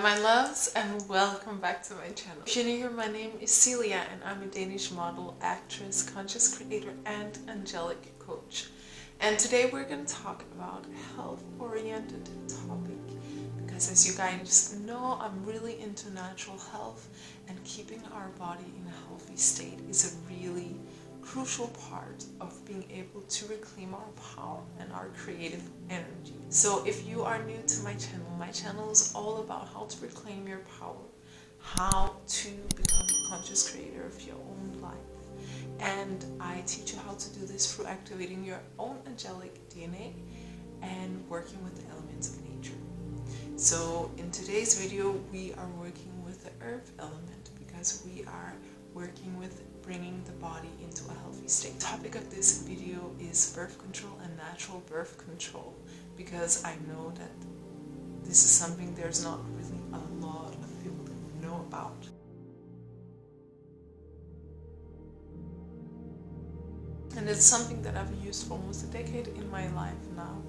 my loves, and welcome back to my channel. If you're new here, my name is Celia and I'm a Danish model, actress, conscious creator and angelic coach. And today we're going to talk about a health-oriented topic because, as you guys know, I'm really into natural health, and keeping our body in a healthy state is a really crucial part of being able to reclaim our power and our creative energy. So if you are new to my channel is all about how to reclaim your power, how to become a conscious creator of your own life. And I teach you how to do this through activating your own angelic DNA and working with the elements of nature. So in today's video, we are working with the earth element because we are working with bringing the body into a healthy state. The topic of this video is birth control and natural birth control, because I know that this is something there's not really a lot of people that know about. And it's something that I've used for almost a decade in my life now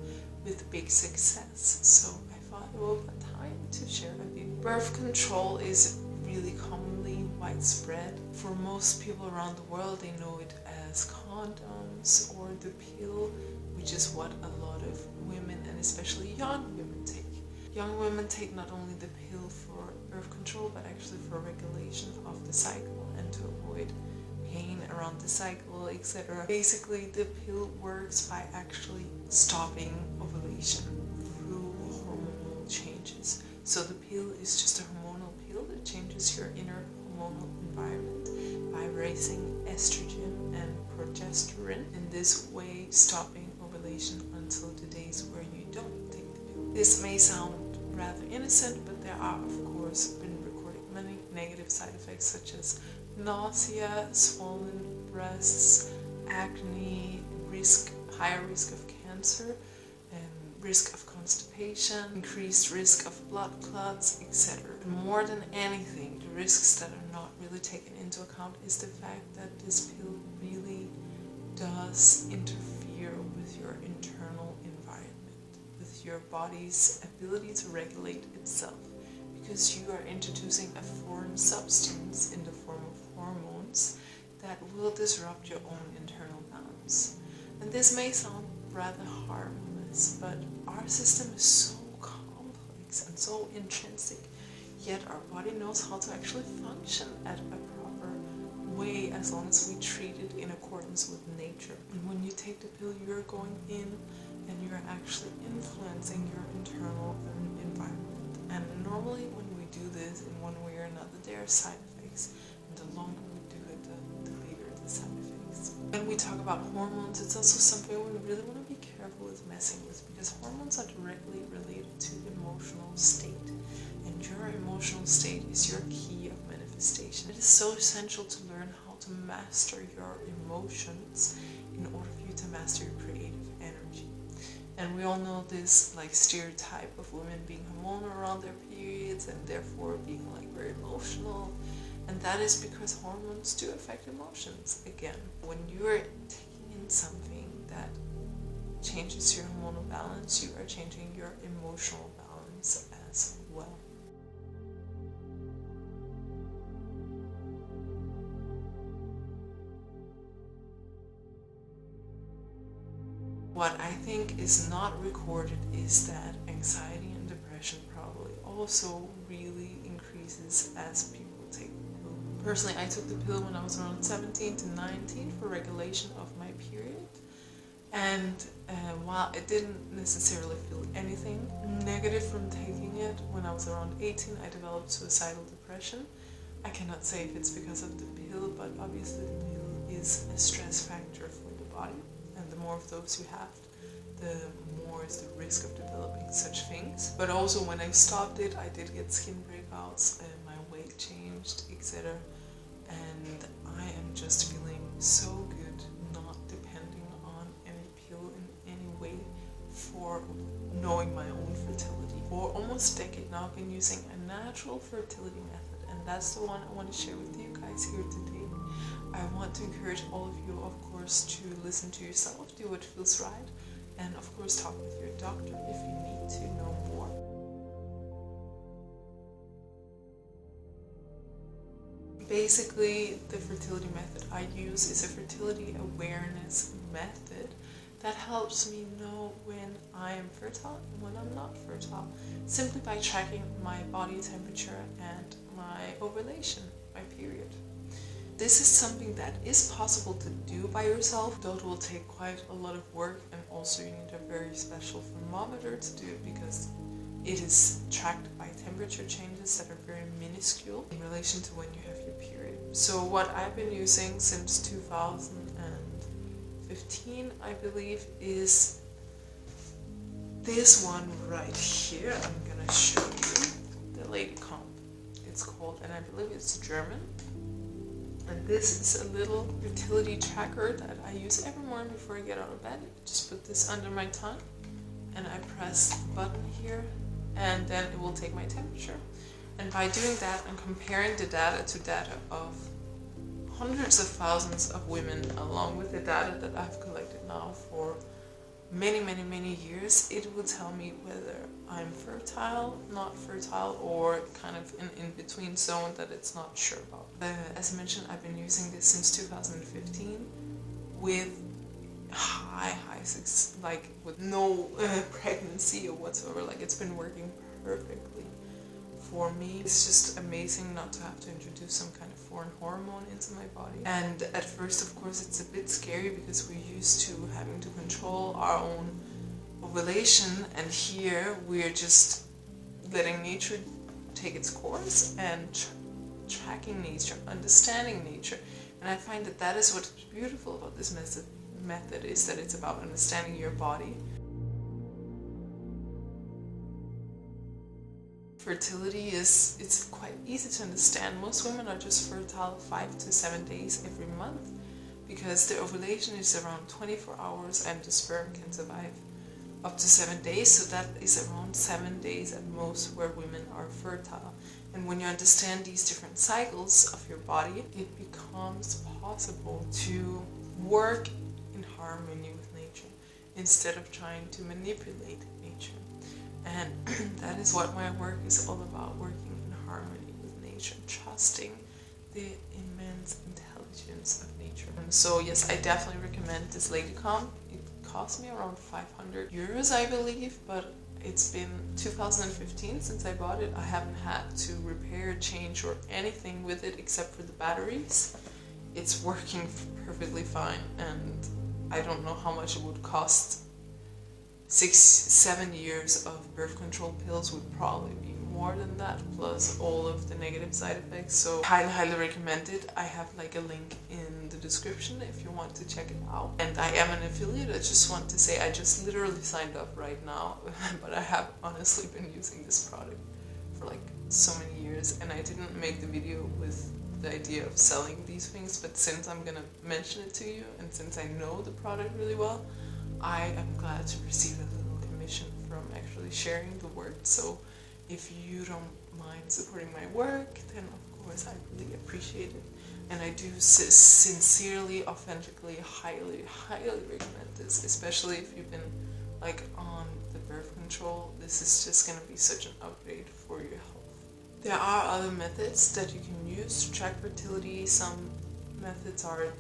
with big success. So I thought it was time to share a bit. Birth control is really commonly widespread. For most people around the world, they know it as condoms or the pill, which is what a lot of women, and especially young women, take. Young women take not only the pill for birth control, but actually for regulation of the cycle and to avoid pain around the cycle, etc. Basically, the pill works by actually stopping ovulation through hormonal changes. So the pill is just a hormonal pill that changes your inner hormonal environment by raising estrogen and progesterone, in this way stopping ovulation until the days where you don't take the pill. This may sound rather innocent, but there are of course been recorded many negative side effects such as nausea, swollen breasts, acne, higher risk of cancer, risk of constipation, increased risk of blood clots, etc. More than anything, the risks that are not really taken into account is the fact that this pill really does interfere with your internal environment, with your body's ability to regulate itself, because you are introducing a foreign substance in the form of hormones that will disrupt your own internal balance. And this may sound rather harmless, but our system is so complex and so intrinsic, yet our body knows how to actually function at a proper way as long as we treat it in accordance with nature. And when you take the pill, you're going in and you're actually influencing your internal environment. And normally when we do this in one way or another, there are side effects, and the longer we do it, the later the side effects. When we talk about hormones, it's also something we really want to be careful with messing with, because hormones are directly related to emotional state, and your emotional state is your key of manifestation. It is so essential to learn how to master your emotions in order for you to master your creative energy. And we all know this stereotype of women being hormonal around their periods and therefore being very emotional. And that is because hormones do affect emotions. Again, when you are taking in something that changes your hormonal balance, you are changing your emotional balance as well. What I think is not recorded is that anxiety and depression probably also really increases as people take the pill. Personally, I took the pill when I was around 17 to 19 for regulation of my period. And while I didn't necessarily feel anything negative from taking it, when I was around 18, I developed suicidal depression. I cannot say if it's because of the pill, but obviously the pill is a stress factor for the body. And the more of those you have, the more is the risk of developing such things. But also when I stopped it, I did get skin breakouts and my weight changed, etc. And I am just feeling so good not depending on any pill in any way for knowing my own fertility. For almost a decade now, I've been using a natural fertility method, and that's the one I want to share with you guys here today. I want to encourage all of you, of course, to listen to yourself, do what feels right, and of course talk with your doctor if you need to know more. Basically, the fertility method I use is a fertility awareness method that helps me know when I am fertile and when I'm not fertile, simply by tracking my body temperature and my ovulation, my period. This is something that is possible to do by yourself, though it will take quite a lot of work, and also you need a very special thermometer to do it because it is tracked by temperature changes that are very minuscule in relation to when you have your period. So what I've been using since 2015, I believe, is this one right here. I'm gonna show you the Lady Comp. It's called, and I believe it's German. And this is a little fertility tracker that I use every morning before I get out of bed. Just put this under my tongue and I press the button here, and then it will take my temperature. And by doing that and comparing the data to data of hundreds of thousands of women, along with the data that I've collected now for many years, it will tell me whether I'm fertile, not fertile, or kind of an in-between zone that it's not sure about. As I mentioned, I've been using this since 2015 with with no pregnancy or whatsoever. Like, it's been working perfectly for me. It's just amazing not to have to introduce some kind of foreign hormone into my body. And at first, of course, it's a bit scary because we're used to having to control our own ovulation, and here we're just letting nature take its course and tracking nature, understanding nature. And I find that that is what's beautiful about this method is that it's about understanding your body. Fertility it's quite easy to understand. Most women are just fertile 5 to 7 days every month because the ovulation is around 24 hours and the sperm can survive up to 7 days, so that is around 7 days at most where women are fertile. And when you understand these different cycles of your body, it becomes possible to work in harmony with nature instead of trying to manipulate nature. And that is what my work is all about, working in harmony with nature, trusting the immense intelligence of nature. And so yes, I definitely recommend this Lady Comp. It cost me around 500 euros, I believe, but it's been 2015 since I bought it. I haven't had to repair, change, or anything with it except for the batteries. It's working perfectly fine, and I don't know how much it would cost. 6-7 years of birth control pills would probably be more than that, plus all of the negative side effects. So highly recommend it. I have like a link in the description if you want to check it out. And I am an affiliate. I just want to say I just literally signed up right now, but I have honestly been using this product for like so many years, and I didn't make the video with the idea of selling these things, but since I'm gonna mention it to you and since I know the product really well, I am glad to receive a little commission from actually sharing the work. So if you don't mind supporting my work, then of course I really appreciate it. And I do sincerely, authentically, highly recommend this, especially if you've been like on the birth control. This is just going to be such an upgrade for your health. There are other methods that you can use to track fertility. Some methods are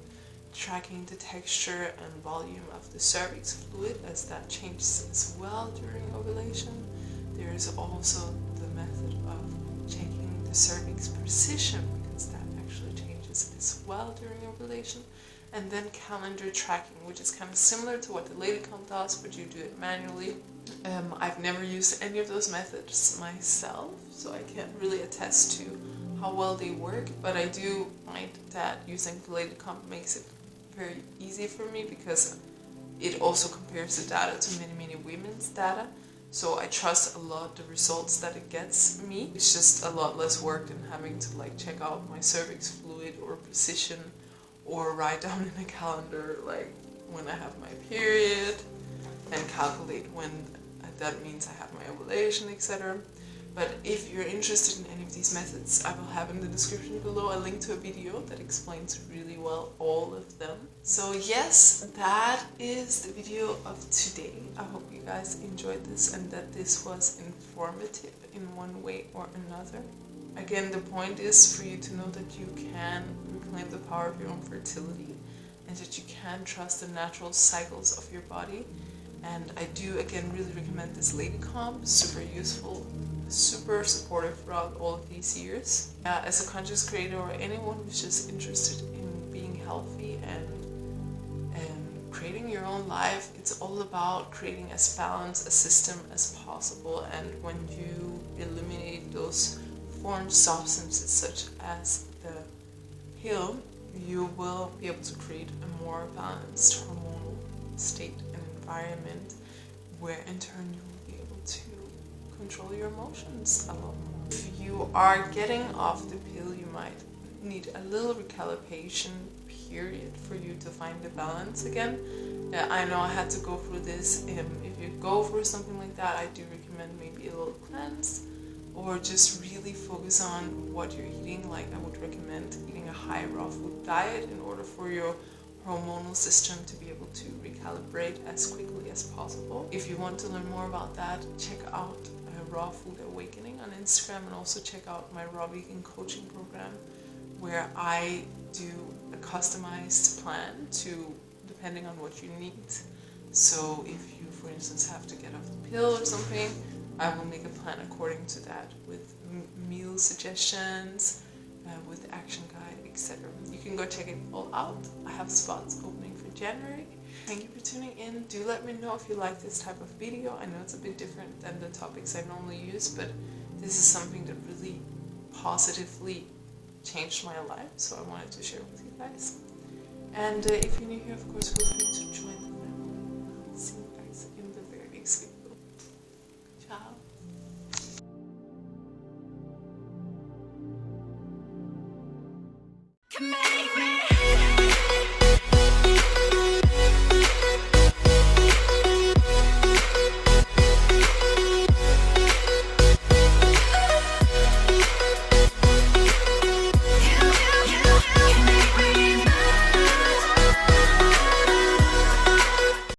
tracking the texture and volume of the cervix fluid, as that changes as well during ovulation. There is also the method of checking the cervix position, because that actually changes as well during ovulation. And then calendar tracking, which is kind of similar to what the Lady Comp does, but you do it manually. I've never used any of those methods myself, so I can't really attest to how well they work, but I do find that using the Lady Comp makes it very easy for me because it also compares the data to many women's data. So I trust a lot the results that it gets me. It's just a lot less work than having to like check out my cervix fluid or position or write down in a calendar like when I have my period and calculate when that means I have my ovulation, etc. But if you're interested in any of these methods, I will have in the description below a link to a video that explains really well all of them. So yes, that is the video of today. I hope you guys enjoyed this and that this was informative transformative in one way or another. Again, the point is for you to know that you can reclaim the power of your own fertility and that you can trust the natural cycles of your body. And I do, again, really recommend this Lady Comp. Super useful, super supportive throughout all of these years. As a conscious creator or anyone who's just interested in being healthy and creating your own life, it's all about creating as balanced a system as possible. And when you eliminate those foreign substances such as the pill, you will be able to create a more balanced hormonal state and environment, where in turn you will be able to control your emotions a lot more. If you are getting off the pill, you might need a little recalibration period for you to find the balance again. I know I had to go through this. If you go for something like that, I do recommend maybe a little cleanse, or just really focus on what you're eating. Like, I would recommend eating a high raw food diet in order for your hormonal system to be able to recalibrate as quickly as possible. If you want to learn more about that, check out Raw Food Awakening on Instagram, and also check out my Raw Vegan coaching program, where I do a customized plan depending on what you need. So if you, for instance, have to get off the pill or something, I will make a plan according to that, with meal suggestions, with action guide, etc. You can go check it all out. I have spots opening for January. Thank you for tuning in. Do let me know if you like this type of video. I know it's a bit different than the topics I normally use, but this is something that really positively changed my life, so I wanted to share with you guys. And if you're new here, of course, feel free to join the family. I'll see you guys in the very next video. Ciao. Come on.